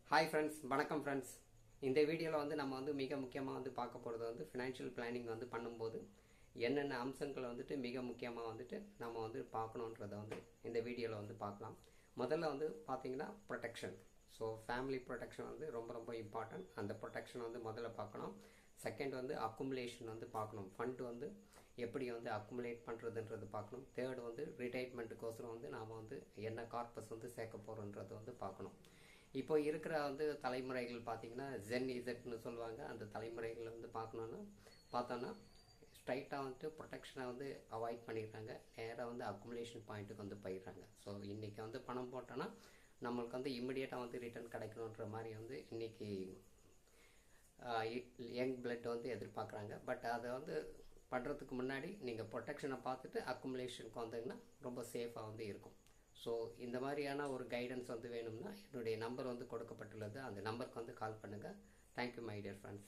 Hi friends, வணக்கம் friends. இந்த வீடியோவில் வந்து நம்ம வந்து மிக முக்கியமாக வந்து பார்க்க போகிறது வந்து ஃபினான்ஷியல் பிளானிங் வந்து பண்ணும்போது என்னென்ன அம்சங்களை வந்துட்டு மிக முக்கியமாக வந்துட்டு நம்ம வந்து பார்க்கணுன்றதை வந்து இந்த வீடியோவில் வந்து பார்க்கலாம். முதல்ல வந்து பார்த்தீங்கன்னா ப்ரொடெக்ஷன். ஸோ ஃபேமிலி ப்ரொடெக்ஷன் வந்து ரொம்ப ரொம்ப இம்பார்ட்டன்ட். அந்த ப்ரொடெக்ஷன் வந்து முதல்ல பார்க்கணும். செகண்ட் வந்து அக்குமுலேஷன் வந்து பார்க்கணும். ஃபண்ட் வந்து எப்படி வந்து அக்குமுலேட் பண்ணுறதுன்றது பார்க்கணும். தேர்ட் வந்து ரிட்டைர்மெண்ட்டுக்கோசரம் வந்து நாம் வந்து என்ன கார்பஸ் வந்து சேர்க்க போகிறோன்றது வந்து பார்க்கணும். இப்போ இருக்கிற வந்து தலைமுறைகள் பார்த்தீங்கன்னா ஜென் இசட்னு சொல்லுவாங்க. அந்த தலைமுறைகளை வந்து பார்த்தோன்னா ஸ்ட்ரைட்டாக வந்துட்டு ப்ரொடெக்ஷனை வந்து அவாய்ட் பண்ணிடுறாங்க. நேராக வந்து அக்குமுலேஷன் பாயிண்ட்டுக்கு வந்து போயிடுறாங்க. ஸோ இன்றைக்கி வந்து பணம் போட்டோன்னா நம்மளுக்கு வந்து இம்மிடியேட்டாக வந்து ரிட்டர்ன் கிடைக்கணுன்ற மாதிரி வந்து இன்றைக்கி யங் பிளட் வந்து எதிர்பார்க்குறாங்க. பட் அதை வந்து பண்ணுறதுக்கு முன்னாடி நீங்கள் ப்ரொடெக்ஷனை பார்த்துட்டு அக்குமுலேஷனுக்கு வந்தீங்கன்னா ரொம்ப சேஃபாக வந்து இருக்கும். ஸோ இந்த மாதிரியான ஒரு கைடன்ஸ் வந்து வேணும்னா என்னுடைய நம்பர் வந்து கொடுக்கப்பட்டுள்ளது. அந்த நம்பருக்கு வந்து கால் பண்ணுங்கள். Thank you my dear friends.